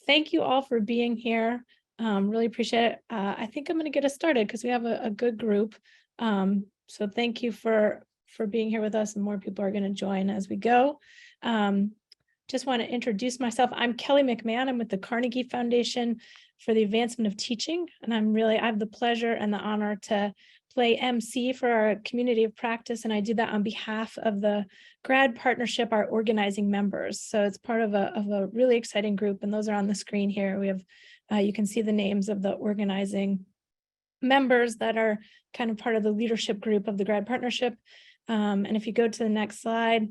thank you all for being here. Really appreciate it. I think I'm going to get us started because we have a good group. So thank you for being here with us, and more people are going to join as we go. Just want to introduce myself. I'm Kelly McMahon. I'm with the Carnegie Foundation for the Advancement of Teaching, and I have the pleasure and the honor to play MC for our community of practice, and I do that on behalf of the grad partnership, our organizing members. So it's part of a really exciting group, and those are on the screen here. We have, you can see the names of the organizing members that are kind of part of the leadership group of the grad partnership. And if you go to the next slide,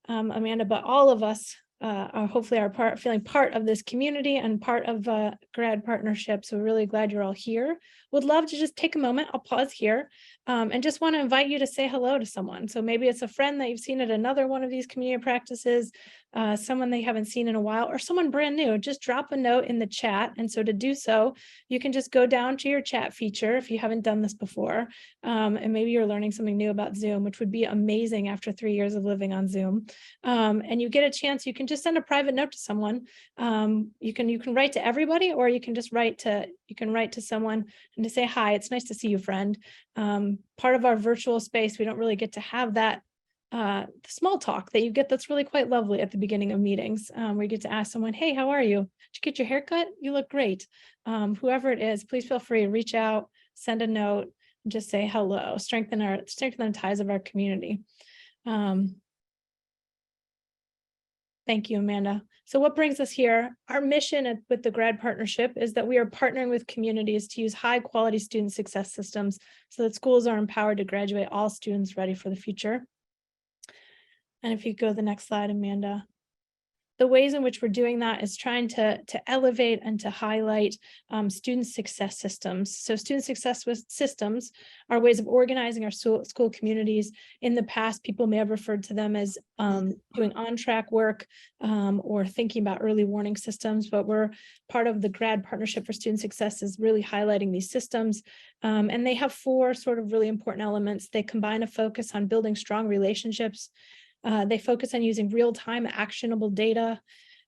Amanda, but all of us are hopefully feeling part of this community and part of grad partnership. So we're really glad you're all here. Would love to just take a moment. I'll pause here and just want to invite you to say hello to someone. So maybe it's a friend that you've seen at another one of these community practices, someone they haven't seen in a while, or someone brand new. Just drop a note in the chat. And so to do so, you can just go down to your chat feature if you haven't done this before. And maybe you're learning something new about Zoom, which would be amazing after 3 years of living on Zoom. And you get a chance, you can just send a private note to someone. You can write to everybody, or you can just write to someone and to say, hi, it's nice to see you, friend. Part of our virtual space, we don't really get to have that the small talk that you get that's really quite lovely at the beginning of meetings, where you get to ask someone, hey, how are you? Did you get your hair cut? You look great. Whoever it is, please feel free to reach out, send a note, and just say hello, strengthen the ties of our community. Thank you, Amanda. So what brings us here? Our mission with the grad partnership is that we are partnering with communities to use high quality student success systems so that schools are empowered to graduate all students ready for the future. And if you go to the next slide, Amanda. The ways in which we're doing that is trying to elevate and to highlight student success systems. So student success systems are ways of organizing our school communities. In the past, people may have referred to them as doing on-track work or thinking about early warning systems, but we're part of the grad partnership for student success is really highlighting these systems. And they have 4 sort of really important elements. They combine a focus on building strong relationships. They focus on using real-time actionable data.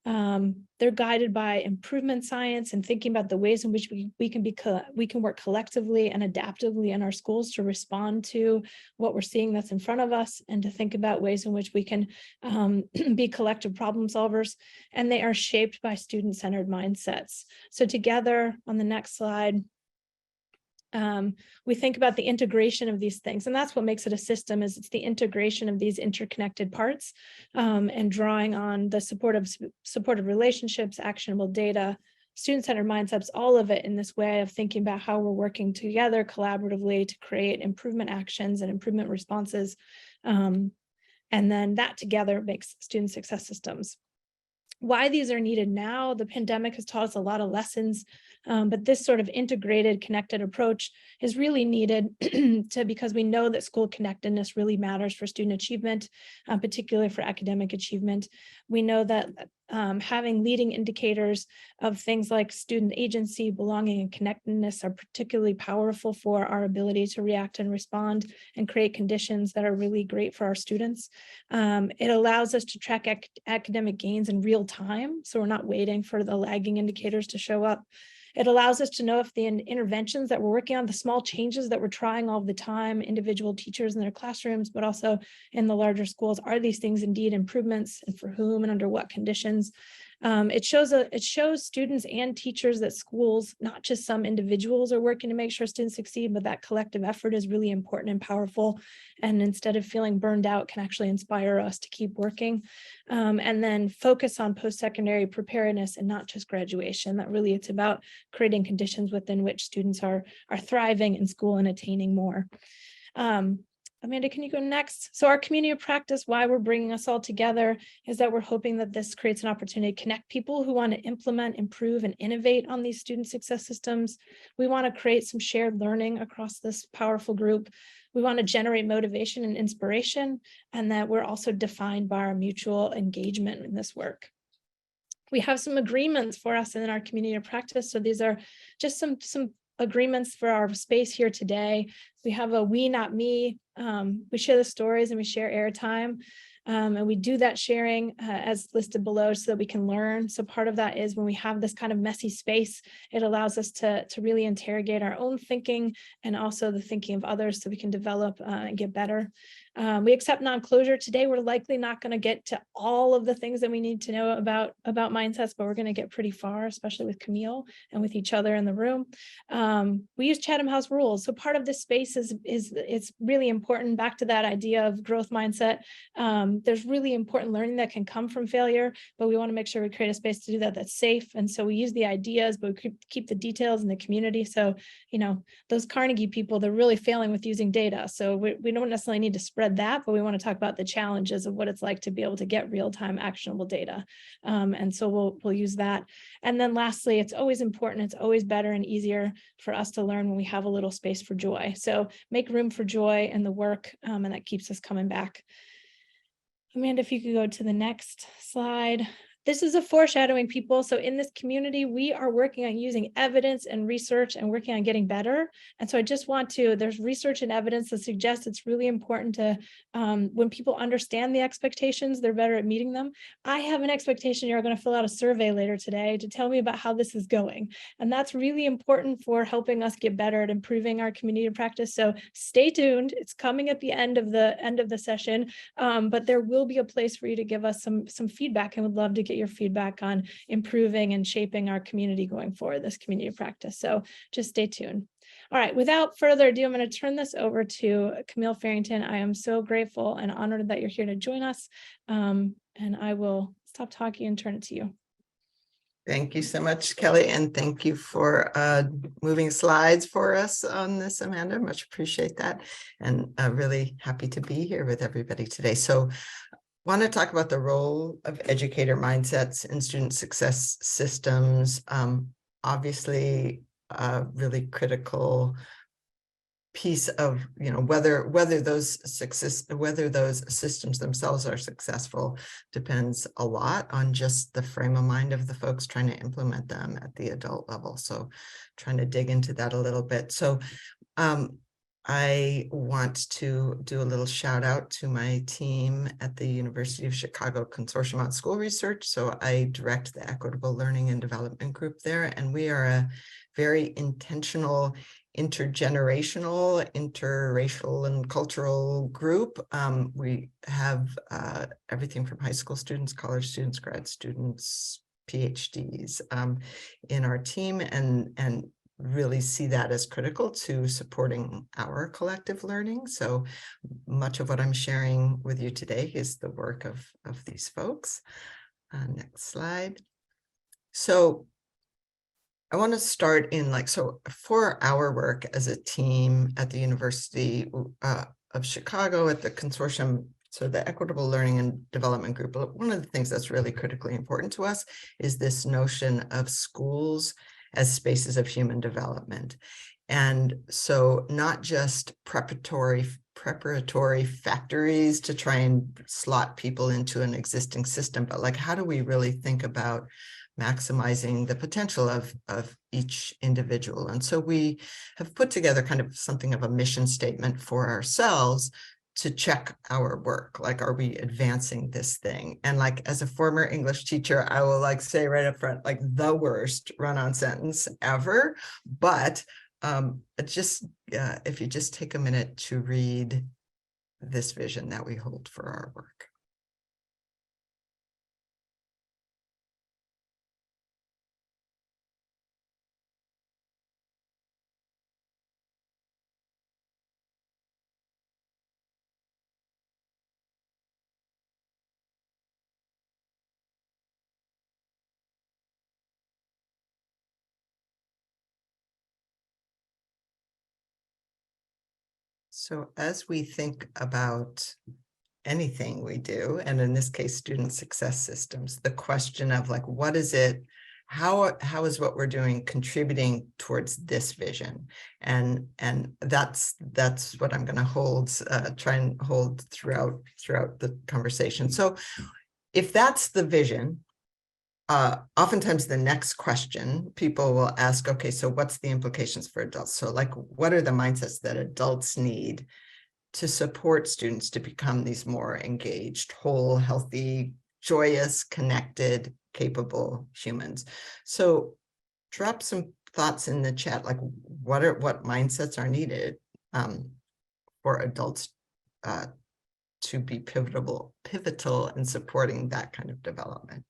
They're guided by improvement science and thinking about the ways in which we can work collectively and adaptively in our schools to respond to what we're seeing that's in front of us, and to think about ways in which we can be collective problem solvers. And they are shaped by student-centered mindsets. So together, on the next slide, we think about the integration of these things, and that's what makes it a system. Is it's the integration of these interconnected parts, and drawing on the supportive relationships, actionable data, student-centered mindsets, all of it in this way of thinking about how we're working together collaboratively to create improvement actions and improvement responses, and then that together makes student success systems. Why these are needed now, the pandemic has taught us a lot of lessons, but this sort of integrated, connected approach is really needed because we know that school connectedness really matters for student achievement, particularly for academic achievement. We know that having leading indicators of things like student agency, belonging, and connectedness are particularly powerful for our ability to react and respond and create conditions that are really great for our students. It allows us to track academic gains in real time, so we're not waiting for the lagging indicators to show up. It allows us to know if the interventions that we're working on, the small changes that we're trying all the time, individual teachers in their classrooms, but also in the larger schools, are these things indeed improvements, and for whom and under what conditions? It shows students and teachers that schools, not just some individuals, are working to make sure students succeed, but that collective effort is really important and powerful. And instead of feeling burned out, can actually inspire us to keep working. And then focus on post-secondary preparedness and not just graduation. That really, it's about creating conditions within which students are thriving in school and attaining more. Amanda, can you go next? So our community of practice, why we're bringing us all together, is that we're hoping that this creates an opportunity to connect people who want to implement, improve, and innovate on these student success systems. We want to create some shared learning across this powerful group. We want to generate motivation and inspiration, and that we're also defined by our mutual engagement in this work. We have some agreements for us in our community of practice. So these are just some agreements for our space here today. We have a we, not me. We share the stories and we share airtime. And we do that sharing as listed below so that we can learn. So part of that is when we have this kind of messy space, it allows us to really interrogate our own thinking and also the thinking of others so we can develop and get better. We accept non-closure. Today, we're likely not going to get to all of the things that we need to know about mindsets, but we're going to get pretty far, especially with Camille and with each other in the room. We use Chatham House rules. So part of this space is it's really important, back to that idea of growth mindset. There's really important learning that can come from failure, but we want to make sure we create a space to do that that's safe. And so we use the ideas, but we keep the details in the community. So, those Carnegie people, they're really failing with using data. So we don't necessarily need to spread that, but we want to talk about the challenges of what it's like to be able to get real-time actionable data. And so we'll use that. And then lastly, it's always important, it's always better and easier for us to learn when we have a little space for joy. So make room for joy in the work, and that keeps us coming back. Amanda, if you could go to the next slide. This is a foreshadowing, people. So in this community, we are working on using evidence and research and working on getting better. And so I just want to, there's research and evidence that suggests it's really important to, when people understand the expectations, they're better at meeting them. I have an expectation you're going to fill out a survey later today to tell me about how this is going. And that's really important for helping us get better at improving our community practice. So stay tuned. It's coming at the end of the session, but there will be a place for you to give us some feedback, and would love to get your feedback on improving and shaping our community going forward, this community practice. So just stay tuned. All right, without further ado, I'm going to turn this over to Camille Farrington. I am so grateful and honored that you're here to join us. And I will stop talking and turn it to you. Thank you so much, Kelly, and thank you for moving slides for us on this, Amanda. Much appreciate that, and really happy to be here with everybody today. So want to talk about the role of educator mindsets in student success systems. Obviously, a really critical piece of, whether those systems themselves are successful depends a lot on just the frame of mind of the folks trying to implement them at the adult level. So trying to dig into that a little bit. So I want to do a little shout out to my team at the University of Chicago Consortium on School Research. So I direct the Equitable Learning and Development Group there, and we are a very intentional, intergenerational, interracial, and cultural group. We have everything from high school students, college students, grad students, PhDs in our team, and really see that as critical to supporting our collective learning. So much of what I'm sharing with you today is the work of these folks. Next slide. So I want to start in so for our work as a team at the University of Chicago at the consortium, so the Equitable Learning and Development Group, one of the things that's really critically important to us is this notion of schools as spaces of human development. And so not just preparatory factories to try and slot people into an existing system, but how do we really think about maximizing the potential of each individual? And so we have put together kind of something of a mission statement for ourselves to check our work. Are we advancing this thing? And as a former English teacher, I will say right up front, the worst run-on sentence ever. But if you just take a minute to read this vision that we hold for our work. So as we think about anything we do, and in this case, student success systems, the question of what is it, how is what we're doing contributing towards this vision? And that's what I'm going to try and hold throughout the conversation. So if that's the vision, oftentimes the next question people will ask, okay, so what's the implications for adults? So what are the mindsets that adults need to support students to become these more engaged, whole, healthy, joyous, connected, capable humans. So drop some thoughts in the chat, like what mindsets are needed for adults to be pivotal in supporting that kind of development.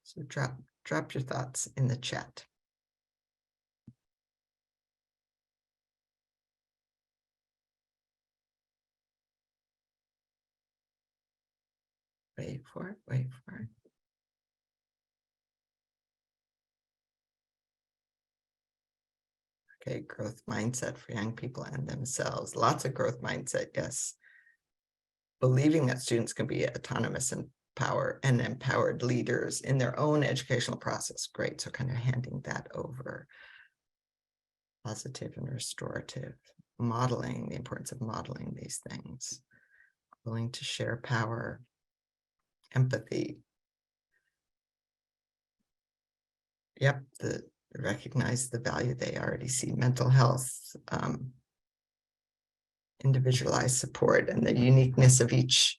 So drop your thoughts in the chat. Wait for it. Okay, growth mindset for young people and themselves. Lots of growth mindset, yes. Believing that students can be autonomous and empowered leaders in their own educational process. Great, so kind of handing that over. Positive and restorative. Modeling, the importance of modeling these things. Willing to share power. Empathy. Yep, recognize the value they already see. Mental health, individualized support, and the uniqueness of each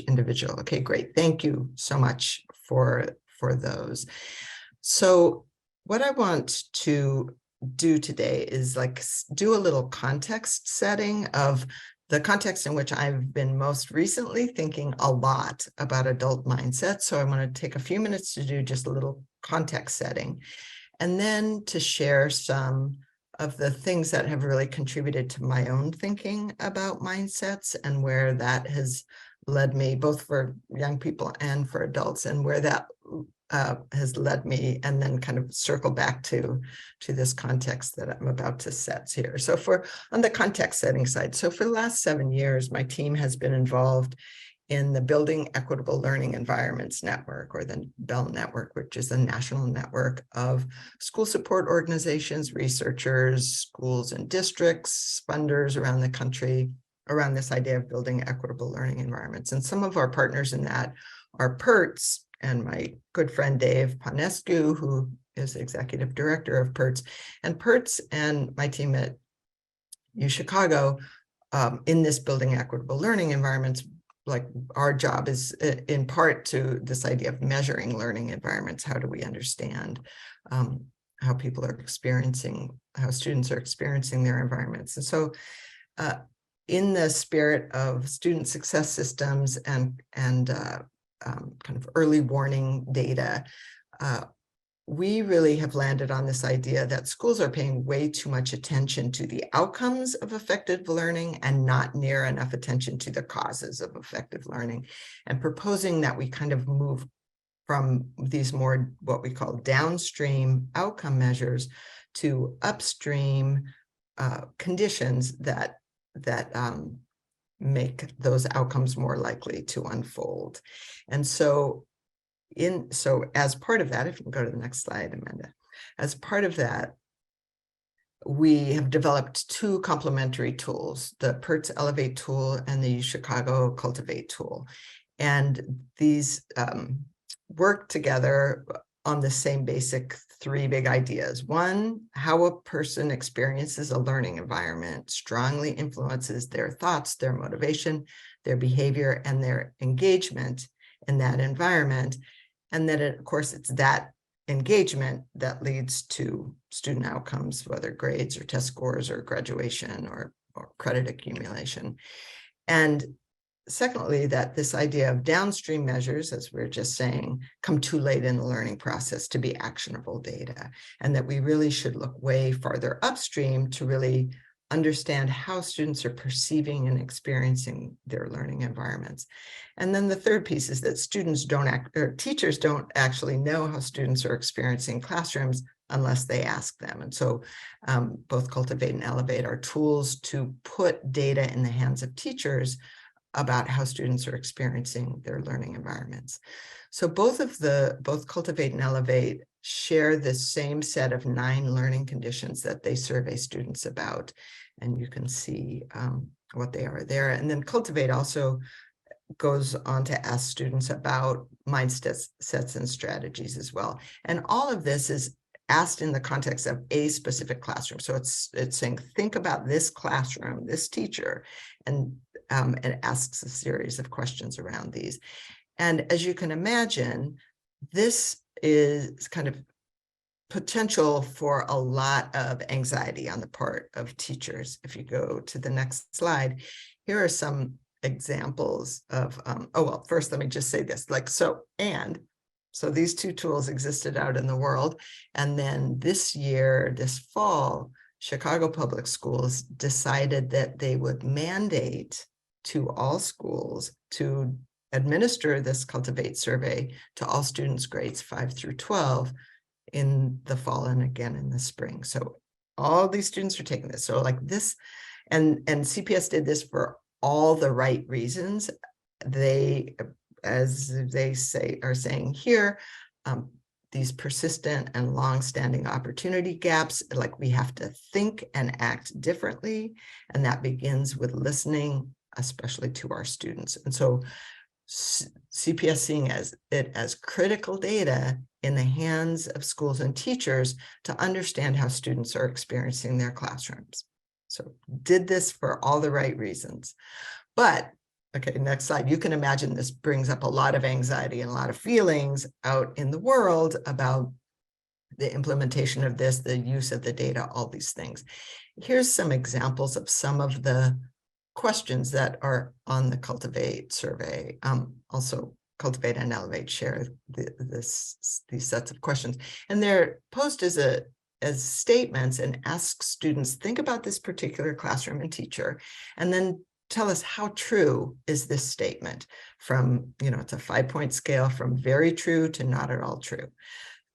individual. Okay, great. Thank you so much for those. So what I want to do today is like do a little context setting of the context in which I've been most recently thinking a lot about adult mindset. So I want to take a few minutes to do just a little context setting, and then to share some of the things that have really contributed to my own thinking about mindsets and where that has led me, both for young people and for adults, and where that has led me, and then kind of circle back to this context that I'm about to set here. So on the context setting side, so for the last 7 years, my team has been involved in the Building Equitable Learning Environments Network, or the BEL Network, which is a national network of school support organizations, researchers, schools and districts, funders around the country, around this idea of building equitable learning environments. And some of our partners in that are PERTS, and my good friend Dave Ponescu, who is executive director of PERTS. And PERTS and my team at U Chicago, in this Building Equitable Learning Environments, like our job is in part to this idea of measuring learning environments. How do we understand how people are experiencing, how students are experiencing their environments? And so in the spirit of student success systems and kind of early warning data, we really have landed on this idea that schools are paying way too much attention to the outcomes of effective learning and not near enough attention to the causes of effective learning, and proposing that we kind of move from these more what we call downstream outcome measures to upstream conditions that make those outcomes more likely to unfold. And so as part of that, if you can go to the next slide, Amanda, as part of that, we have developed 2 complementary tools, the PERTS Elevate tool and the U Chicago Cultivate tool. And these work together on the same basic 3 big ideas. 1, how a person experiences a learning environment strongly influences their thoughts, their motivation, their behavior, and their engagement in that environment. And then, of course, it's that engagement that leads to student outcomes, whether grades or test scores or graduation or credit accumulation. And secondly, that this idea of downstream measures, as we we're just saying, come too late in the learning process to be actionable data, and that we really should look way farther upstream to really understand how students are perceiving and experiencing their learning environments. And then the third piece is that teachers don't actually know how students are experiencing classrooms unless they ask them. And so both Cultivate and Elevate are tools to put data in the hands of teachers about how students are experiencing their learning environments. So both Cultivate and Elevate share the same set of 9 learning conditions that they survey students about. And you can see what they are there. And then Cultivate also goes on to ask students about mindsets and strategies as well. And all of this is asked in the context of a specific classroom. So it's saying, think about this classroom, this teacher, and and asks a series of questions around these. And as you can imagine, this is kind of potential for a lot of anxiety on the part of teachers. If you go to the next slide, here are some examples of, oh, well, first, let me just say this, like, so these two tools existed out in the world. And then this year, this fall, Chicago Public Schools decided that they would mandate to all schools to administer this Cultivate survey to all students grades 5 through 12 in the fall and again in the spring. So all these students are taking this. So like this, and CPS did this for all the right reasons. They, as they say, are saying here, these persistent and long-standing opportunity gaps, like we have to think and act differently. And that begins with listening, especially to our students. And so CPS seeing it as critical data in the hands of schools and teachers to understand how students are experiencing their classrooms. So did this for all the right reasons. But, okay, next slide. You can imagine this brings up a lot of anxiety and a lot of feelings out in the world about the implementation of this, the use of the data, all these things. Here's some examples of some of the questions that are on the Cultivate survey. Also, Cultivate and Elevate share these sets of questions, and they're posed as statements and ask students, think about this particular classroom and teacher, and then tell us how true is this statement from, it's a 5-point scale from very true to not at all true.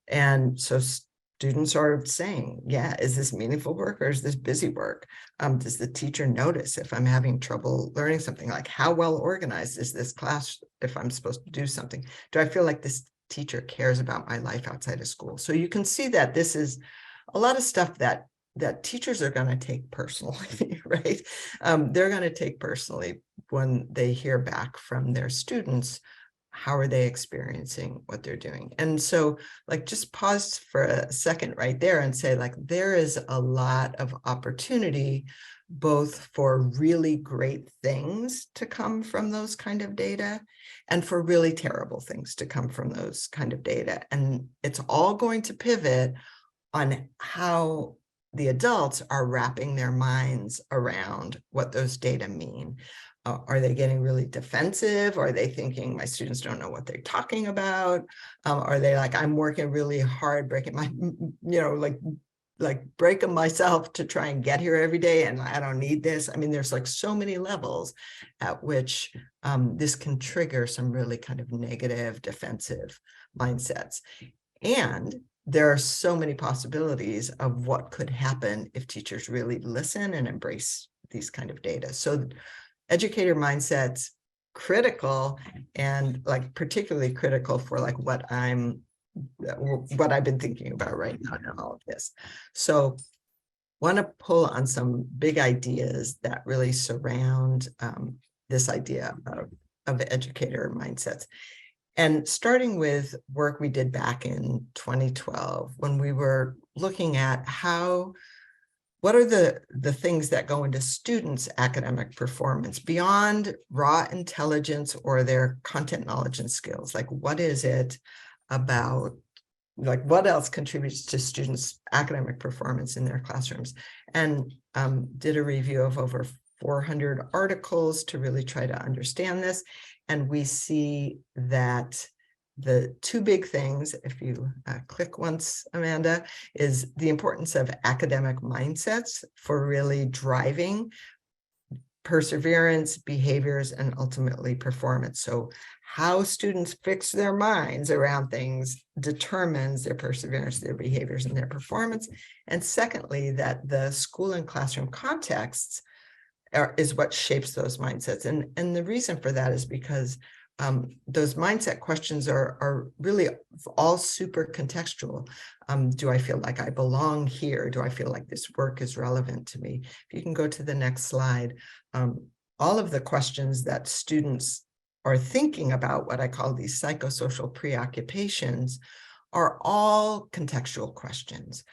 And so students are saying, yeah, is this meaningful work or is this busy work? Does the teacher notice if I'm having trouble learning something? Like, how well organized is this class if I'm supposed to do something? Do I feel like this teacher cares about my life outside of school? So you can see that this is a lot of stuff that teachers are going to take personally, right? They're going to take personally when they hear back from their students. How are they experiencing what they're doing? And so, like, just pause for a second right there and say, like, there is a lot of opportunity both for really great things to come from those kind of data and for really terrible things to come from those kind of data. And it's all going to pivot on how the adults are wrapping their minds around what those data mean. Are they getting really defensive? Are they thinking my students don't know what they're talking about? Are they like, I'm working really hard, breaking my, like breaking myself to try and get here every day and I don't need this? I mean, there's like so many levels at which this can trigger some really kind of negative defensive mindsets. And there are so many possibilities of what could happen if teachers really listen and embrace these kind of data. So educator mindsets, critical, and like particularly critical for like what I've been thinking about right now in all of this. So want to pull on some big ideas that really surround this idea of educator mindsets. And starting with work we did back in 2012, when we were looking at what are the things that go into students' academic performance beyond raw intelligence or their content knowledge and skills? Like, what is it about, like, what else contributes to students' academic performance in their classrooms? And did a review of over 400 articles to really try to understand this. And we see that the two big things, if you click once, Amanda, is the importance of academic mindsets for really driving perseverance, behaviors, and ultimately performance. So how students fix their minds around things determines their perseverance, their behaviors, and their performance. And secondly, that the school and classroom contexts is what shapes those mindsets. And the reason for that is because those mindset questions are really all super contextual. Do I feel like I belong here? Do I feel like this work is relevant to me? If you can go to the next slide, all of the questions that students are thinking about, what I call these psychosocial preoccupations, are all contextual questions.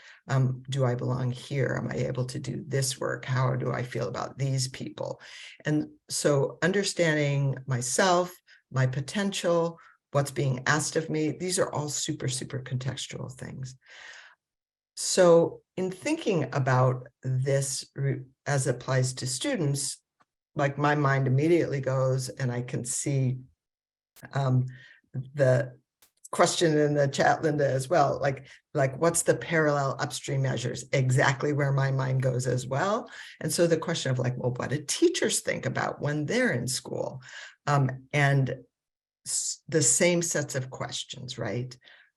Do I belong here? Am I able to do this work? How do I feel about these people? And so understanding myself, my potential, what's being asked of me, these are all super, super contextual things. So in thinking about this as applies to students, like my mind immediately goes, and I can see the question in the chat, Linda, as well, like what's the parallel upstream measures? Exactly where my mind goes as well. And so the question of like, well, what do teachers think about when they're in school? And the same sets of questions, right?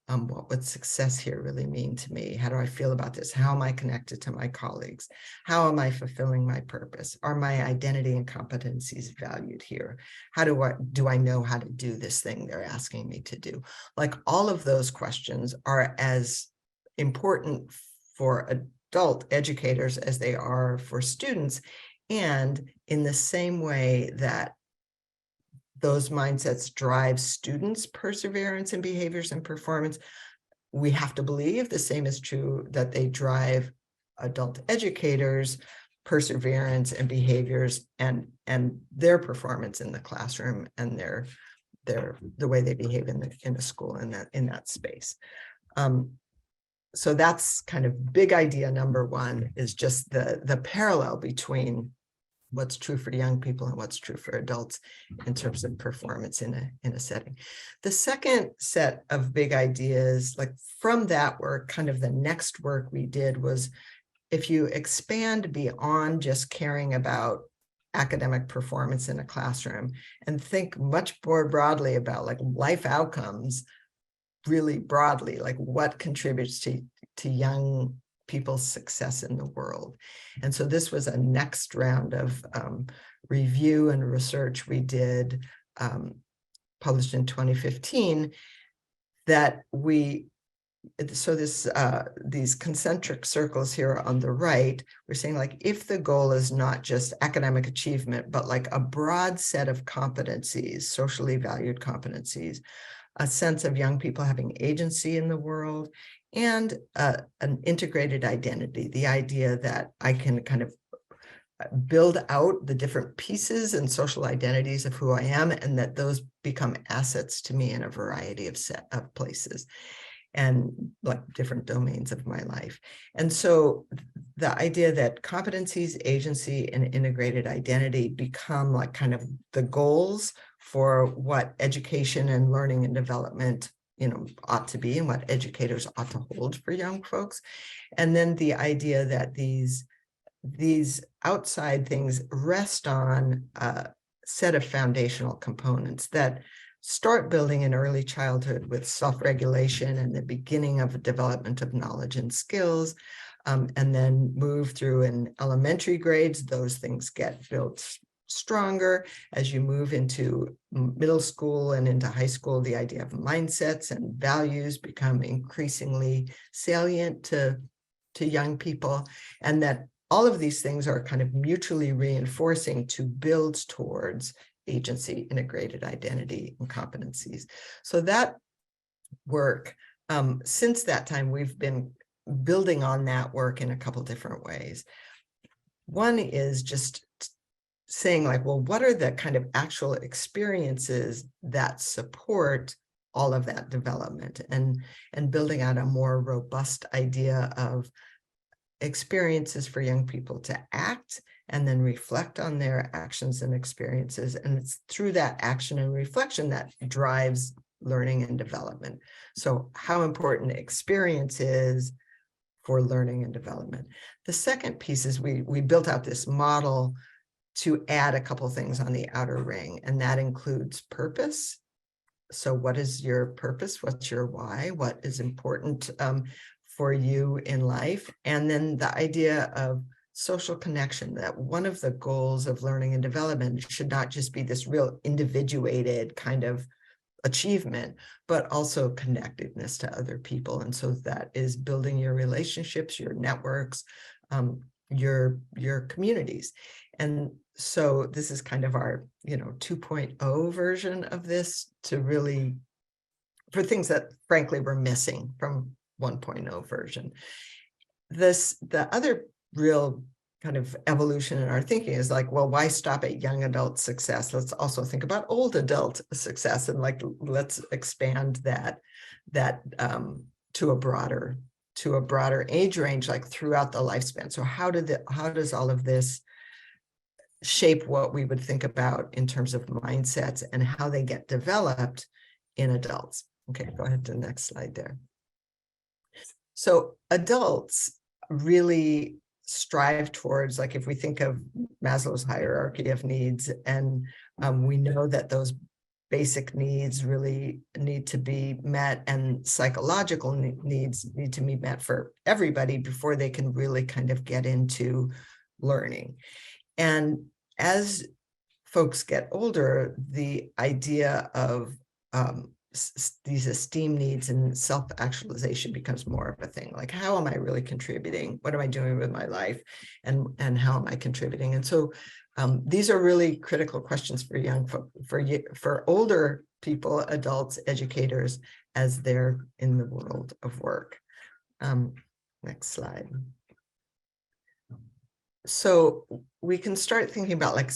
What would success here really mean to me? How do I feel about this? How am I connected to my colleagues? How am I fulfilling my purpose? Are my identity and competencies valued here? How do I know how to do this thing they're asking me to do? Like all of those questions are as important for adult educators as they are for students. And in the same way that those mindsets drive students' perseverance and behaviors and performance, we have to believe the same is true that they drive adult educators' perseverance and behaviors and their performance in the classroom and the way they behave in the school in that space. So that's kind of big idea number one, is just the parallel between what's true for young people and what's true for adults in terms of performance in a setting. The second set of big ideas, like from that work, kind of the next work we did was, if you expand beyond just caring about academic performance in a classroom and think much more broadly about like life outcomes, really broadly, like what contributes to young people's success in the world. And so this was a next round of review and research we did, published in 2015, that these concentric circles here on the right, we're saying like, if the goal is not just academic achievement, but like a broad set of competencies, socially valued competencies, a sense of young people having agency in the world, and an integrated identity, the idea that I can kind of build out the different pieces and social identities of who I am, and that those become assets to me in a variety of places and like different domains of my life. And so the idea that competencies, agency, and integrated identity become like kind of the goals for what education and learning and development, ought to be, and what educators ought to hold for young folks. And then the idea that these outside things rest on a set of foundational components that start building in early childhood with self-regulation and the beginning of development of knowledge and skills, and then move through in elementary grades. Those things get built stronger as you move into middle school and into high school. The idea of mindsets and values become increasingly salient to young people, and that all of these things are kind of mutually reinforcing to build towards agency, integrated identity, and competencies. So that work, since that time, we've been building on that work in a couple different ways. One is just saying like, well, what are the kind of actual experiences that support all of that development, and building out a more robust idea of experiences for young people to act and then reflect on their actions and experiences. And it's through that action and reflection that drives learning and development. So how important experience is for learning and development. The second piece is we built out this model to add a couple things on the outer ring, and that includes purpose. So what is your purpose? What's your why? What is important for you in life? And then the idea of social connection, that one of the goals of learning and development should not just be this real individuated kind of achievement, but also connectedness to other people. And so that is building your relationships, your networks, your communities. And so this is kind of our 2.0 version of this, to really for things that frankly were missing from 1.0 version. The other real kind of evolution in our thinking is like, well, why stop at young adult success? Let's also think about old adult success, and like, let's expand that to a broader age range, like throughout the lifespan. So how does all of this shape what we would think about in terms of mindsets and how they get developed in adults? Okay, go ahead to the next slide there. So adults really strive towards, like, if we think of Maslow's hierarchy of needs, and we know that those basic needs really need to be met, and psychological needs need to be met for everybody before they can really kind of get into learning. And as folks get older, the idea of these esteem needs and self-actualization becomes more of a thing. Like, how am I really contributing? What am I doing with my life? And how am I contributing? And so these are really critical questions for young folk, for older people, adults, educators, as they're in the world of work. Next slide. So we can start thinking about, like,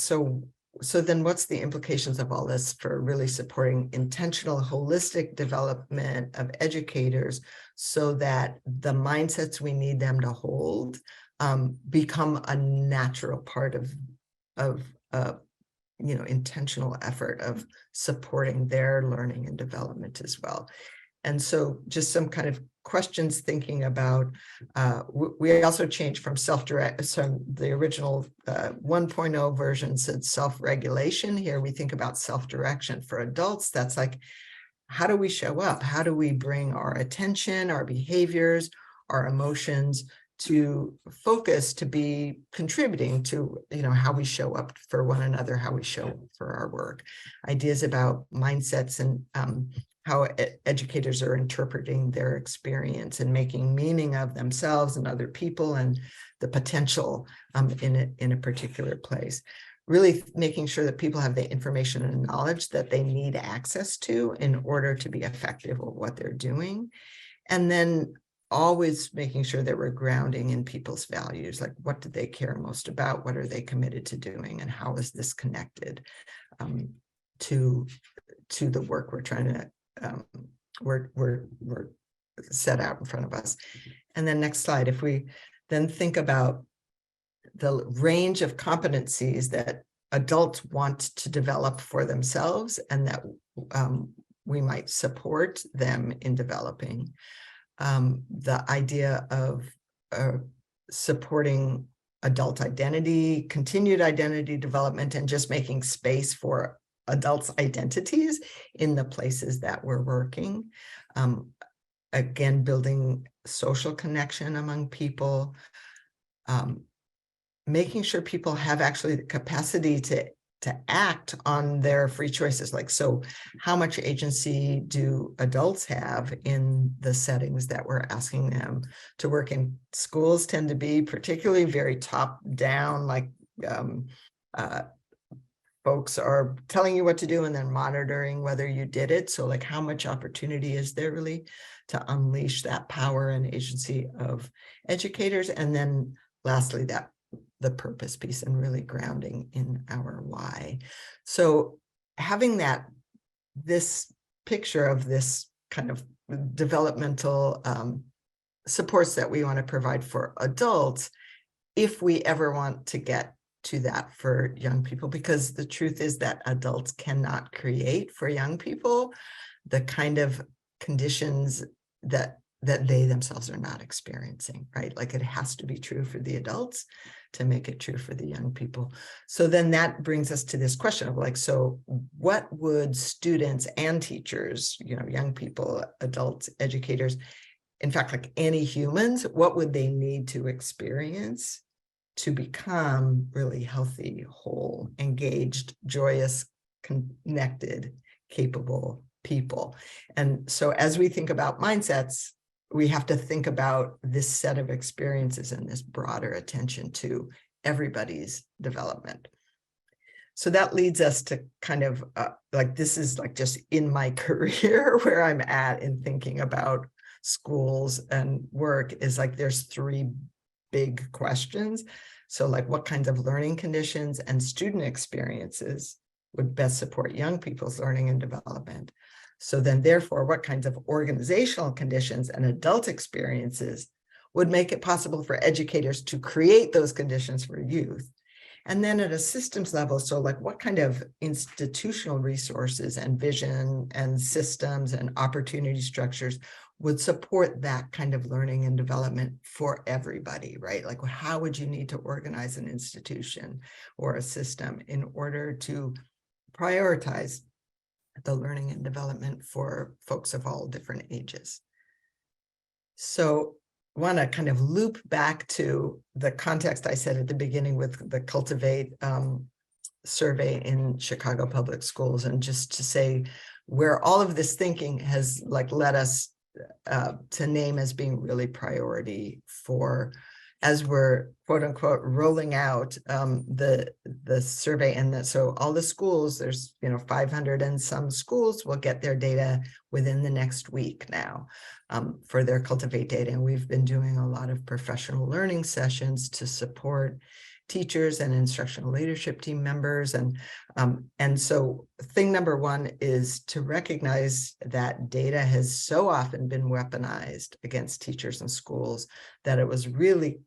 so then what's the implications of all this for really supporting intentional, holistic development of educators, so that the mindsets we need them to hold become a natural part of intentional effort of supporting their learning and development as well. And so just some kind of questions thinking about, we also changed from self-direct, so the original 1.0 version said self-regulation. Here we think about self-direction. For adults, that's like, how do we show up? How do we bring our attention, our behaviors, our emotions to focus, to be contributing to, how we show up for one another, how we show up for our work. Ideas about mindsets and how educators are interpreting their experience and making meaning of themselves and other people and the potential in a particular place. Really making sure that people have the information and knowledge that they need access to in order to be effective at what they're doing. And then always making sure that we're grounding in people's values, like, what do they care most about? What are they committed to doing? And how is this connected to the work we're trying to we're set out in front of us. And then next slide, if we then think about the range of competencies that adults want to develop for themselves, and that we might support them in developing, the idea of supporting adult identity, continued identity development, and just making space for adults' identities in the places that we're working. Again, building social connection among people, making sure people have actually the capacity to act on their free choices. Like, so how much agency do adults have in the settings that we're asking them to work in? Schools tend to be particularly very top down, like folks are telling you what to do and then monitoring whether you did it. So, like, how much opportunity is there really to unleash that power and agency of educators? And then lastly, the purpose piece, and really grounding in our why. So having this picture of this kind of developmental supports that we want to provide for adults, if we ever want to get to that for young people, because the truth is that adults cannot create for young people the kind of conditions that they themselves are not experiencing, right? Like, it has to be true for the adults to make it true for the young people. So then that brings us to this question of, like, so what would students and teachers, young people, adults, educators, in fact, like any humans, what would they need to experience to become really healthy, whole, engaged, joyous, connected, capable people? And so as we think about mindsets, we have to think about this set of experiences and this broader attention to everybody's development. So that leads us to kind of like, this is like just in my career where I'm at in thinking about schools and work, is like there's three big questions. So like, what kinds of learning conditions and student experiences would best support young people's learning and development? So then therefore, what kinds of organizational conditions and adult experiences would make it possible for educators to create those conditions for youth? And then at a systems level, so like, what kind of institutional resources and vision and systems and opportunity structures would support that kind of learning and development for everybody, right? Like, how would you need to organize an institution or a system in order to prioritize the learning and development for folks of all different ages? So I want to kind of loop back to the context I said at the beginning with the Cultivate survey in Chicago Public Schools, and just to say where all of this thinking has like led us to name as being really priority for, as we're quote unquote rolling out the survey. And that, so all the schools, there's 500 and some schools will get their data within the next week now for their Cultivate data. And we've been doing a lot of professional learning sessions to support teachers and instructional leadership team members. And so thing number one is to recognize that data has so often been weaponized against teachers and schools that it was really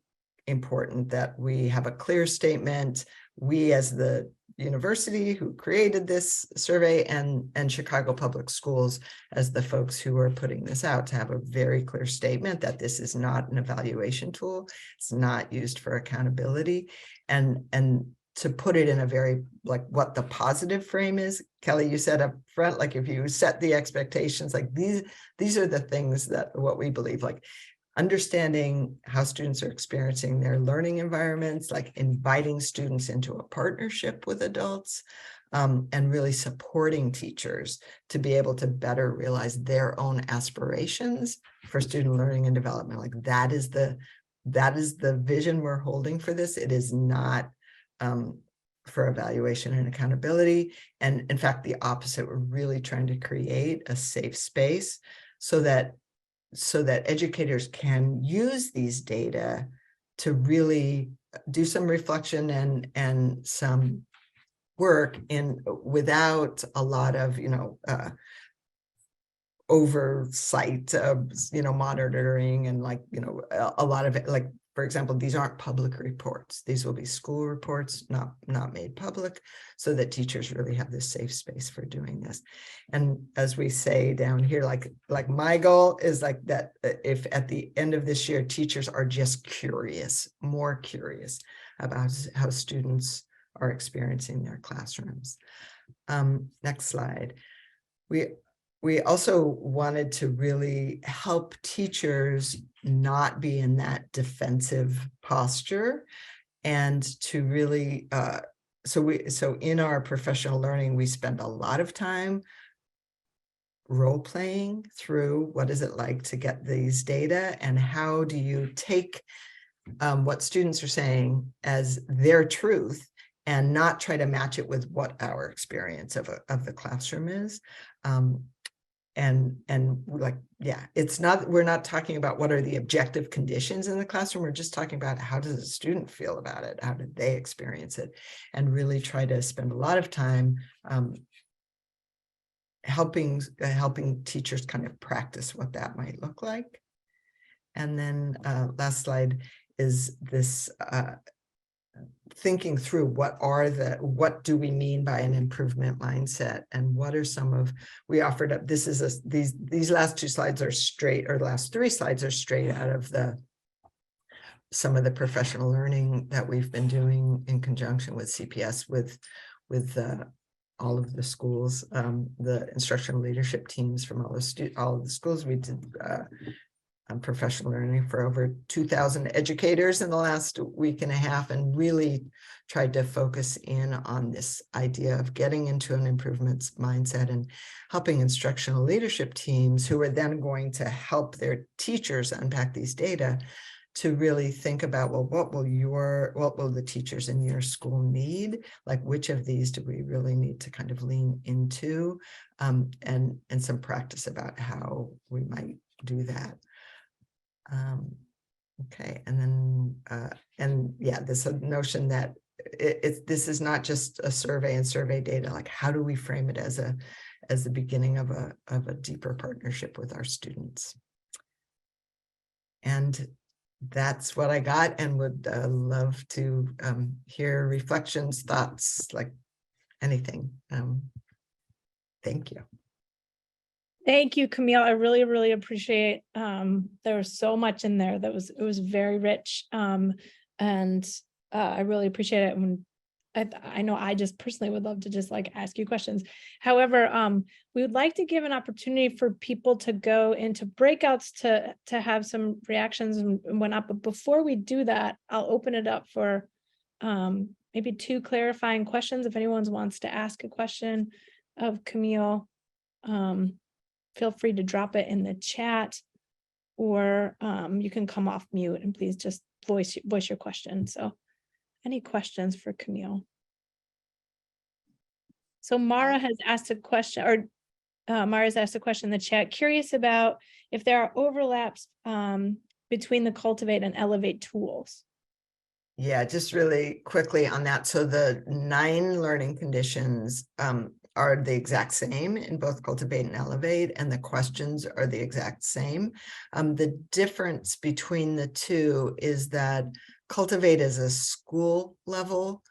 important that we have a clear statement. We, as the university who created this survey, and Chicago Public Schools as the folks who are putting this out, to have a very clear statement that this is not an evaluation tool. It's not used for accountability, and to put it in a very, like, what the positive frame is. Kelly, you said up front, like, if you set the expectations, like these are the things that what we believe, like understanding how students are experiencing their learning environments, like inviting students into a partnership with adults, and really supporting teachers to be able to better realize their own aspirations for student learning and development. Like, that is the vision we're holding for this. It is not for evaluation and accountability. And in fact, the opposite, we're really trying to create a safe space so that educators can use these data to really do some reflection and some work in without a lot of oversight, monitoring, and a lot of it, like, for example, these aren't public reports. These will be school reports, not made public, so that teachers really have this safe space for doing this. And as we say down here, like my goal is like that, if at the end of this year, teachers are just curious, more curious about how students are experiencing their classrooms. Next slide. We also wanted to really help teachers not be in that defensive posture, and to really, so in our professional learning, we spend a lot of time role playing through what is it like to get these data, and how do you take what students are saying as their truth and not try to match it with what our experience of the classroom is. And like, yeah, it's not, we're not talking about what are the objective conditions in the classroom. We're just talking about how does a student feel about it? How did they experience it? And really try to spend a lot of time helping teachers kind of practice what that might look like. And then last slide is this thinking through what do we mean by an improvement mindset, and what are some of, we offered up, this is these last two slides are straight, or the last three slides are straight out of some of the professional learning that we've been doing in conjunction with CPS with all of the schools, the instructional leadership teams from all of the schools. We did professional learning for over 2,000 educators in the last week and a half, and really tried to focus in on this idea of getting into an improvements mindset and helping instructional leadership teams, who are then going to help their teachers unpack these data, to really think about, well, what will the teachers in your school need? Like, which of these do we really need to kind of lean into, and some practice about how we might do that. Okay, and then this notion that this is not just a survey and survey data. Like, how do we frame it as the beginning of a deeper partnership with our students? And that's what I got, and would love to hear reflections, thoughts, like anything. Thank you. Thank you, Camille. I really, really appreciate, there was so much in there that it was very rich. And I really appreciate it. And I know I just personally would love to just like ask you questions. However, we would like to give an opportunity for people to go into breakouts to have some reactions and whatnot. But before we do that, I'll open it up for maybe 2 clarifying questions. If anyone wants to ask a question of Camille, feel free to drop it in the chat, or you can come off mute and please just voice your question. So any questions for Camille? So Mara has asked a question, or Mara's asked a question in the chat, curious about if there are overlaps between the Cultivate and Elevate tools. Yeah, just really quickly on that. So the 9 learning conditions are the exact same in both Cultivate and Elevate, and the questions are the exact same. The difference between the two is that Cultivate is a school level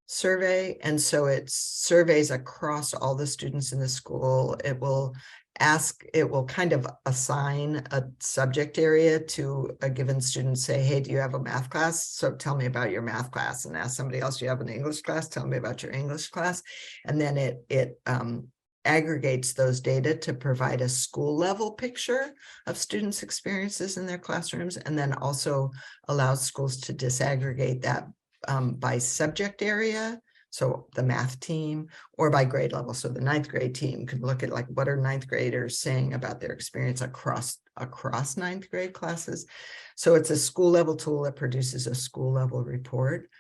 survey, and so it surveys across all the students in the school. It will kind of assign a subject area to a given student, say, hey, do you have a math class? So tell me about your math class. And ask somebody else, do you have an English class? Tell me about your English class. And then it aggregates those data to provide a school level picture of students' experiences in their classrooms, and then also allows schools to disaggregate that by subject area, so the math team, or by grade level. So the 9th grade team could look at like, what are 9th graders saying about their experience across 9th grade classes. So it's a school level tool that produces a school level report.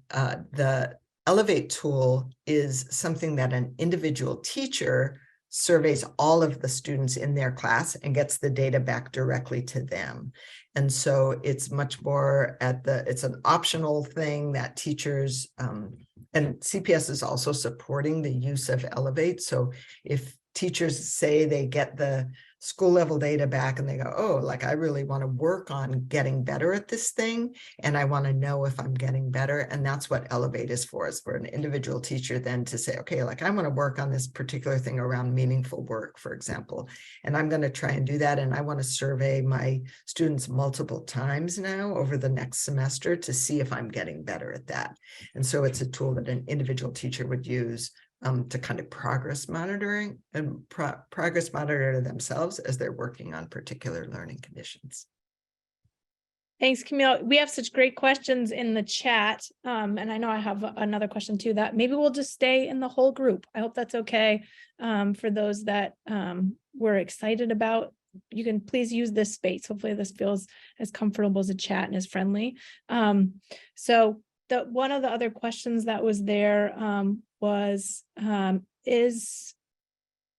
The Elevate tool is something that an individual teacher surveys all of the students in their class and gets the data back directly to them. And so it's much more it's an optional thing that teachers, and CPS is also supporting the use of Elevate. So if teachers say they get the school level data back and they go, oh, like, I really want to work on getting better at this thing, and I want to know if I'm getting better. And that's what Elevate is for an individual teacher then to say, okay, like, I want to work on this particular thing around meaningful work, for example, and I'm going to try and do that. And I want to survey my students multiple times now over the next semester to see if I'm getting better at that. And so it's a tool that an individual teacher would use to kind of progress monitor themselves as they're working on particular learning conditions. Thanks, Camille. We have such great questions in the chat. And I know I have another question too, that maybe we'll just stay in the whole group. I hope that's okay. For those that we're excited about, you can please use this space. Hopefully this feels as comfortable as a chat and as friendly. So one of the other questions that was there was, is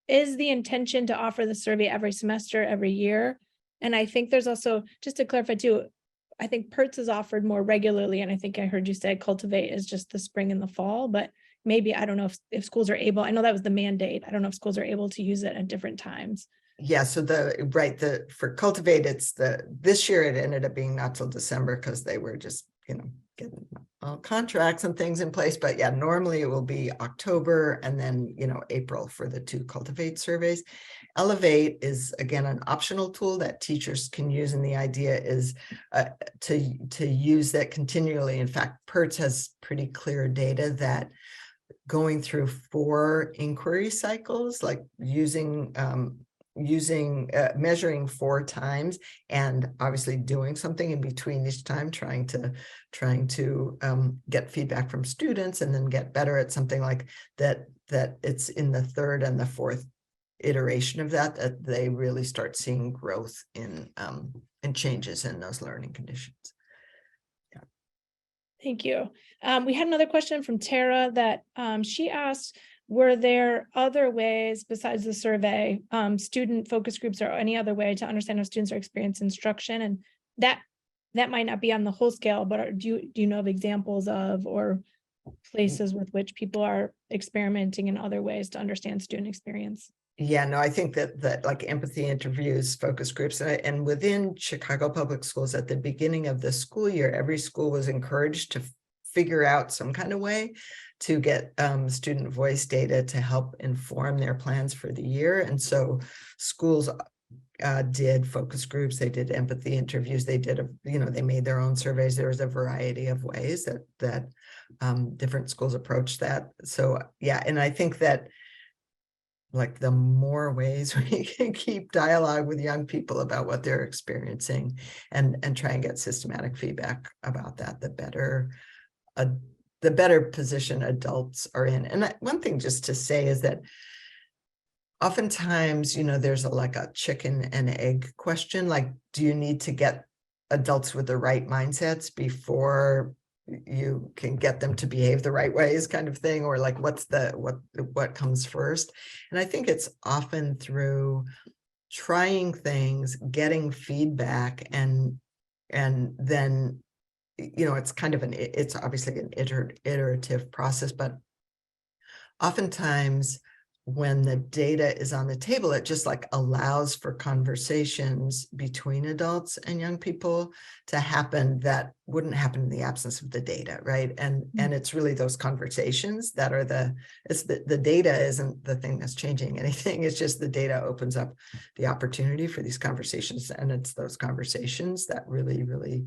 the intention to offer the survey every semester, every year? And I think there's also, just to clarify too, I think PERTS is offered more regularly. And I think I heard you say Cultivate is just the spring and the fall, but maybe, I don't know if schools are able, I know that was the mandate. I don't know if schools are able to use it at different times. Yeah, so for Cultivate, this year it ended up being not till December because they were just, getting contracts and things in place. But yeah, normally it will be October and then, April for the 2 Cultivate surveys. Elevate is, again, an optional tool that teachers can use. And the idea is to use that continually. In fact, PERTS has pretty clear data that going through 4 inquiry cycles, like measuring 4 times and obviously doing something in between each time, trying to get feedback from students and then get better at something like that it's in the 3rd and the 4th iteration of that, that they really start seeing growth in changes in those learning conditions. Thank you. We had another question from Tara that she asked, were there other ways besides the survey, student focus groups or any other way to understand how students are experiencing instruction? And that might not be on the whole scale, but do you know of examples of or places with which people are experimenting in other ways to understand student experience? Yeah, no, I think that like empathy interviews, focus groups, and within Chicago Public Schools at the beginning of the school year, every school was encouraged to figure out some kind of way to get student voice data to help inform their plans for the year. And so schools did focus groups, they did empathy interviews, they did, they made their own surveys. There was a variety of ways that different schools approached that. So yeah, and I think that like the more ways we can keep dialogue with young people about what they're experiencing and try and get systematic feedback about that, the better position adults are in. And one thing just to say is that oftentimes, there's like a chicken and egg question, like, do you need to get adults with the right mindsets before you can get them to behave the right ways, kind of thing, or like what comes first? And I think it's often through trying things, getting feedback, and then it's kind of it's obviously an iterative process, but oftentimes when the data is on the table, it just like allows for conversations between adults and young people to happen that wouldn't happen in the absence of the data, right? And it's really those conversations that are the data isn't the thing that's changing anything. It's just the data opens up the opportunity for these conversations, and it's those conversations that really, really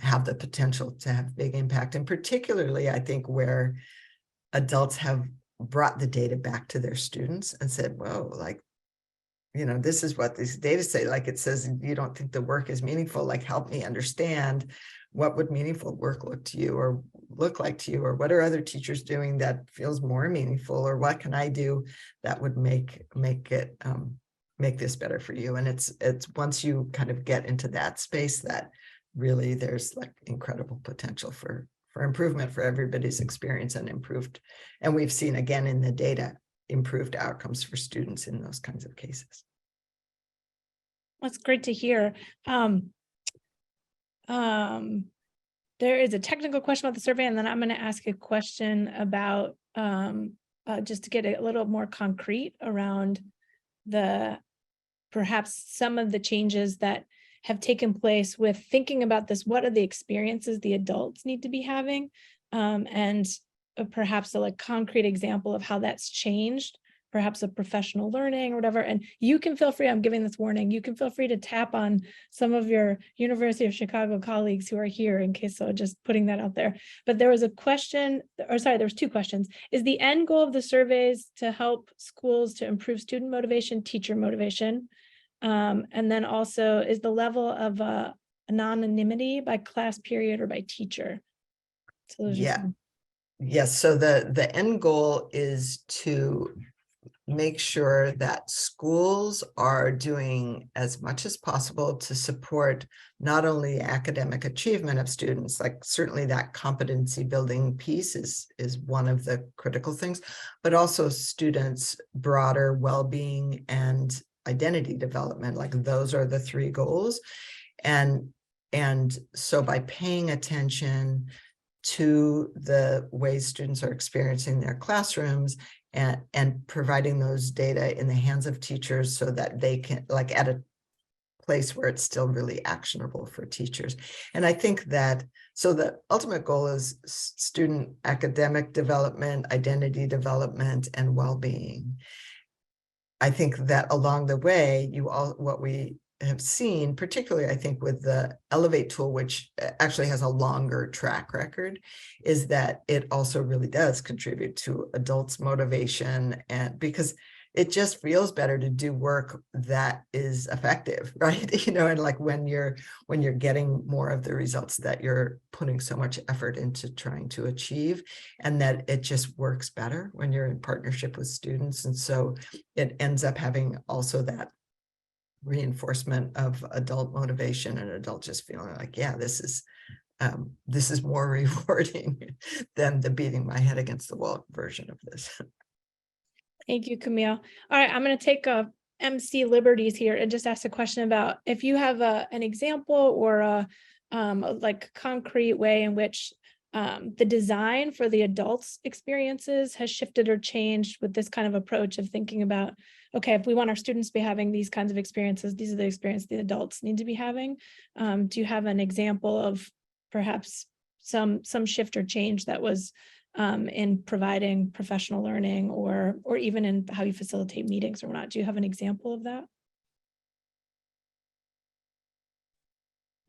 have the potential to have big impact. And particularly, I think where adults have brought the data back to their students and said, whoa, like, this is what these data say. Like, it says, you don't think the work is meaningful, like, help me understand what would meaningful work look like to you, or what are other teachers doing that feels more meaningful, or what can I do that would make this better for you? And it's once you kind of get into that space that really there's like incredible potential for improvement for everybody's experience, and we've seen again in the data improved outcomes for students in those kinds of cases. That's great to hear. There is a technical question about the survey, and then I'm going to ask a question about just to get a little more concrete around perhaps some of the changes that have taken place with thinking about this. What are the experiences the adults need to be having? And perhaps a concrete example of how that's changed, perhaps a professional learning or whatever. And you can feel free, I'm giving this warning, you can feel free to tap on some of your University of Chicago colleagues who are here, in case, so just putting that out there. But there was a question, or sorry, there was two questions. Is the end goal of the surveys to help schools to improve student motivation, teacher motivation? And then also, is the level of anonymity by class period or by teacher? So Yes. So the end goal is to make sure that schools are doing as much as possible to support not only academic achievement of students, like certainly that competency building piece is one of the critical things, but also students' broader well-being and identity development. Like, those are the three goals. And so by paying attention to the ways students are experiencing their classrooms and providing those data in the hands of teachers so that they can, like, at a place where it's still really actionable for teachers. And I think that, so the ultimate goal is student academic development, identity development, and well-being. I think that along the way, what we have seen, particularly I think with the Elevate tool, which actually has a longer track record, is that it also really does contribute to adults' motivation, and because it just feels better to do work that is effective, right? And like when you're getting more of the results that you're putting so much effort into trying to achieve, and that it just works better when you're in partnership with students. And so it ends up having also that reinforcement of adult motivation, and adult just feeling like, yeah, this is more rewarding than the beating my head against the wall version of this. Thank you, Camille. All right, I'm going to take MC liberties here and just ask a question about if you have an example or a like concrete way in which the design for the adults' experiences has shifted or changed with this kind of approach of thinking about, okay, if we want our students to be having these kinds of experiences, these are the experiences the adults need to be having. Do you have an example of perhaps some shift or change that was in providing professional learning, or even in how you facilitate meetings or not? Do you have an example of that?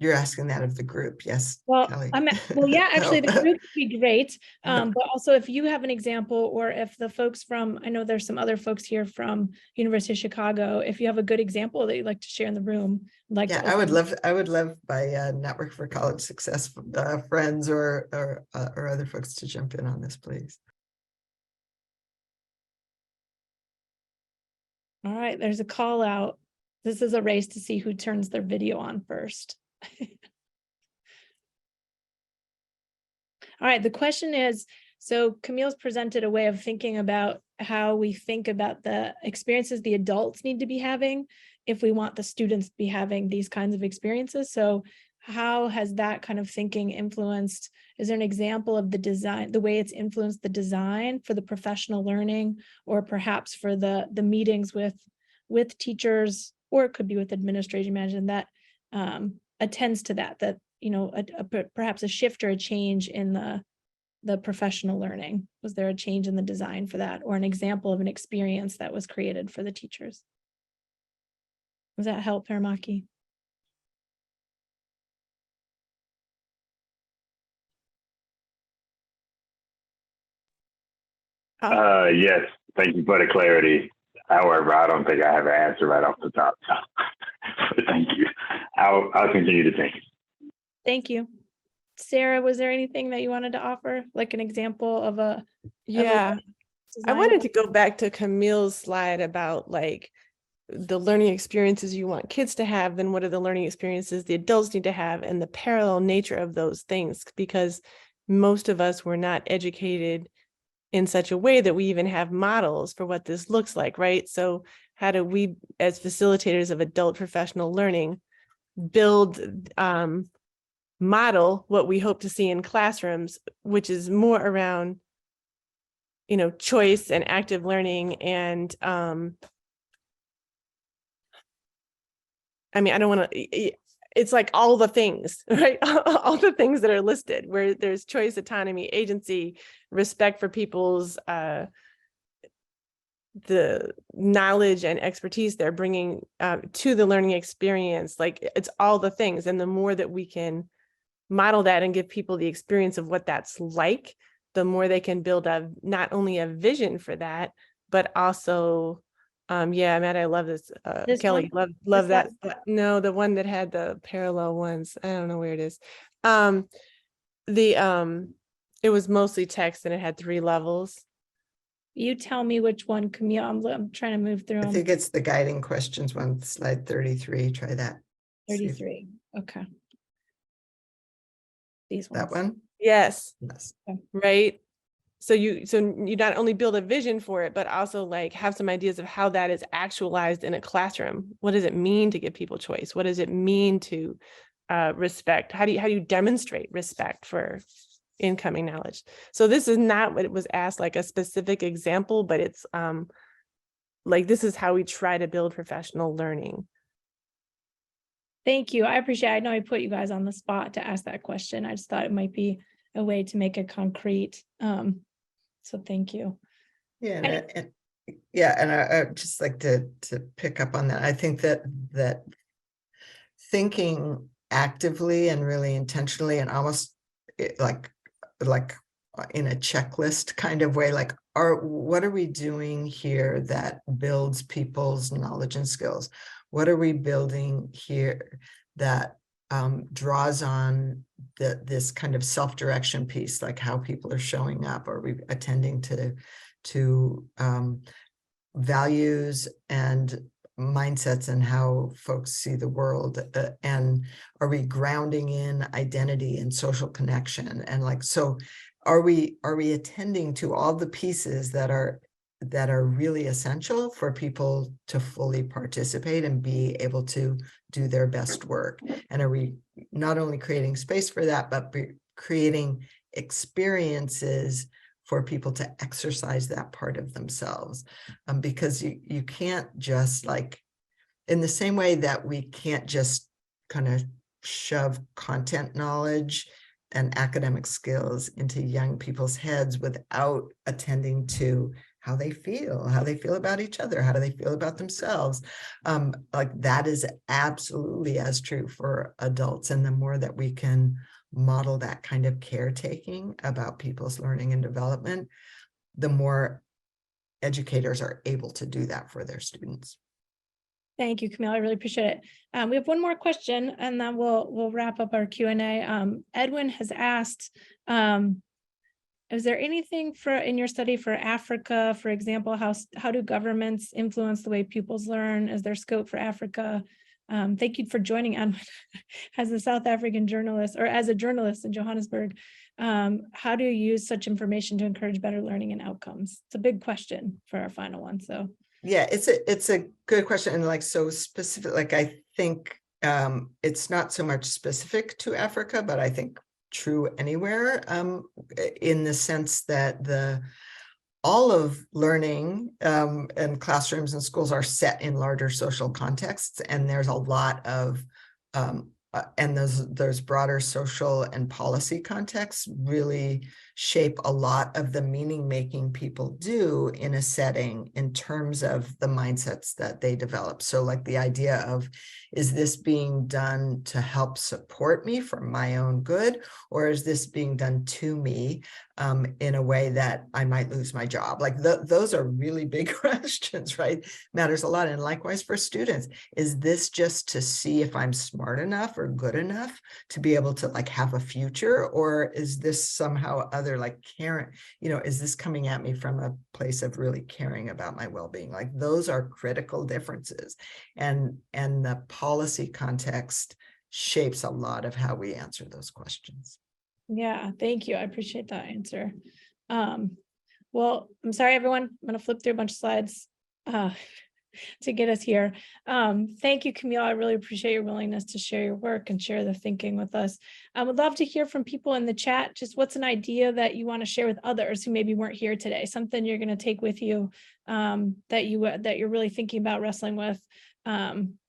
You're asking that of the group, yes, Well, Kelly? yeah, actually the group would be great. But also if you have an example, or if the folks from, I know there's some other folks here from University of Chicago, if you have a good example that you'd like to share in the room. Yeah, I would love my Network for College Success friends or other folks to jump in on this, please. All right, there's a call out. This is a race to see who turns their video on first. All right, the question is, so Camille's presented a way of thinking about how we think about the experiences the adults need to be having if we want the students to be having these kinds of experiences. So how has that kind of thinking influenced, is there an example of the design, the way it's influenced the design for the professional learning, or perhaps for the meetings with teachers, or it could be with administration management that attends to that, perhaps a shift or a change in the professional learning? Was there a change in the design for that, or an example of an experience that was created for the teachers? Does that help, Paramaki? Yes, thank you for the clarity. However, I don't think I have an answer right off the top. So thank you. I'll continue to think. Thank you. Sarah, was there anything that you wanted to offer, like an example of a? Yeah, I wanted to go back to Camille's slide about like the learning experiences you want kids to have, then what are the learning experiences the adults need to have, and the parallel nature of those things, because most of us were not educated in such a way that we even have models for what this looks like, right? So how do we, as facilitators of adult professional learning, build, model what we hope to see in classrooms, which is more around, choice and active learning. And I don't want to, it's like all the things, right? All the things that are listed, where there's choice, autonomy, agency, respect for people's, the knowledge and expertise they're bringing to the learning experience. Like, it's all the things. And the more that we can model that and give people the experience of what that's like, the more they can build not only a vision for that, but also, Matt, I love this. Kelly, love that. No, the one that had the parallel ones. I don't know where it is. It was mostly text and it had 3 levels. You tell me which one, Camille. I'm trying to move through them. I think it's the guiding questions one, slide 33. Try that. 33. Okay. These ones. That one? Yes. Okay. Right. So you not only build a vision for it, but also like have some ideas of how that is actualized in a classroom. What does it mean to give people choice? What does it mean to respect? How do you demonstrate respect for incoming knowledge? So this is not what it was asked, like a specific example, but it's like, this is how we try to build professional learning. Thank you. I appreciate it. I know I put you guys on the spot to ask that question. I just thought it might be a way to make it concrete. So thank you. Yeah, and I just like to pick up on that. I think that thinking actively and really intentionally, and almost like in a checklist kind of way, like, what are we doing here that builds people's knowledge and skills? What are we building here that draws on this kind of self-direction piece, like how people are showing up? Are we attending to values and mindsets and how folks see the world? And are we grounding in identity and social connection? And like, so are we attending to all the pieces that are really essential for people to fully participate and be able to do their best work? And are we not only creating space for that, but creating experiences for people to exercise that part of themselves? Because you can't just, like, in the same way that we can't just kind of shove content knowledge and academic skills into young people's heads without attending to how they feel about each other, how do they feel about themselves. Like, that is absolutely as true for adults. And the more that we can model that kind of caretaking about people's learning and development, the more educators are able to do that for their students. Thank you, Camille. I really appreciate it. We have one more question, and then we'll wrap up our Q&A. Edwin has asked, is there anything in your study for Africa, for example, how do governments influence the way pupils learn? Is there scope for Africa? Thank you for joining Edwin as a South African journalist, or as a journalist in Johannesburg. How do you use such information to encourage better learning and outcomes? It's a big question for our final one. So yeah, it's a good question, and like, so specific, like, I think it's not so much specific to Africa, but I think true anywhere, in the sense that all of learning and classrooms and schools are set in larger social contexts, and there's a lot of and those broader social and policy contexts really shape a lot of the meaning making people do in a setting in terms of the mindsets that they develop. So like the idea of, is this being done to help support me for my own good, or is this being done to me in a way that I might lose my job? Like those are really big questions, right? Matters a lot. And likewise for students, is this just to see if I'm smart enough or good enough to be able to like have a future, or is this somehow other, like caring, is this coming at me from a place of really caring about my well-being? Like those are critical differences, and the policy context shapes a lot of how we answer those questions. Yeah, thank you. I appreciate that answer. Well, I'm sorry, everyone. I'm going to flip through a bunch of slides to get us here. Thank you, Camille. I really appreciate your willingness to share your work and share the thinking with us. I would love to hear from people in the chat. Just what's an idea that you want to share with others who maybe weren't here today? Something you're going to take with you that you're really thinking about wrestling with.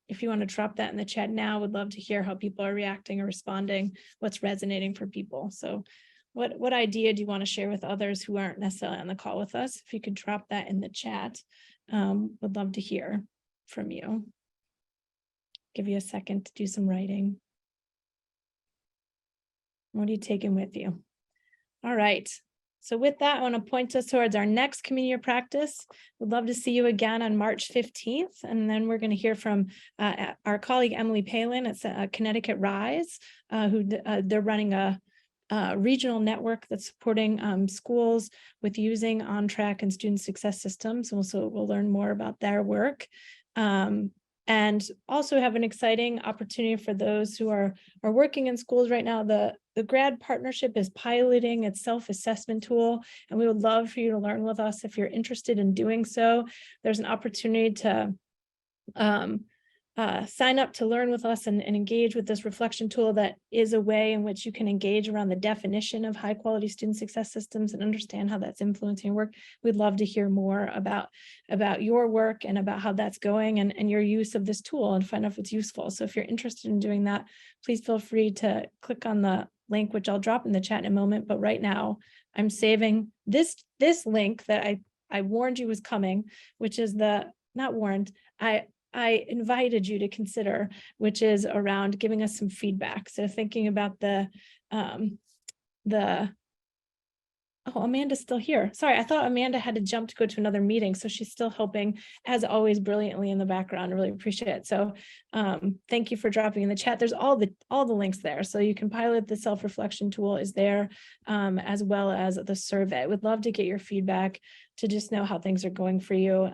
If you want to drop that in the chat now, would love to hear how people are reacting or responding, what's resonating for people. So what idea do you want to share with others who aren't necessarily on the call with us? If you could drop that in the chat, would love to hear from you. Give you a second to do some writing. What are you taking with you? All right. So with that, I want to point us towards our next community of practice. We'd love to see you again on March 15th. And then we're going to hear from our colleague, Emily Palin. It's Connecticut Rise, who they're running a regional network that's supporting schools with using on-track and student success systems. And so we'll learn more about their work. And also have an exciting opportunity for those who are working in schools right now. The grad partnership is piloting its self-assessment tool, and we would love for you to learn with us if you're interested in doing so. There's an opportunity to sign up to learn with us and engage with this reflection tool that is a way in which you can engage around the definition of high quality student success systems and understand how that's influencing your work. We'd love to hear more about your work and about how that's going and your use of this tool and find out if it's useful. So if you're interested in doing that, please feel free to click on the link, which I'll drop in the chat in a moment. But right now I'm saving this link that I warned you was coming, which is not warned, I invited you to consider, which is around giving us some feedback. So thinking about the Oh, Amanda's still here. Sorry, I thought Amanda had to jump to go to another meeting, so she's still helping, as always, brilliantly in the background. I really appreciate it. So thank you for dropping in the chat. There's all the links there. So you can pilot the self-reflection tool is there, as well as the survey. Would love to get your feedback to just know how things are going for you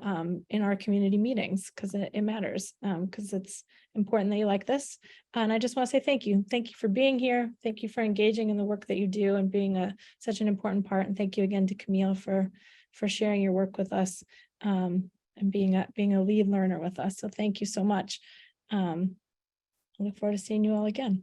in our community meetings, because it matters, because it's important that you like this. And I just want to say thank you. Thank you for being here. Thank you for engaging in the work that you do and being such an important part. And thank you again to Camille for sharing your work with us, and being a lead learner with us. So thank you so much. I look forward to seeing you all again.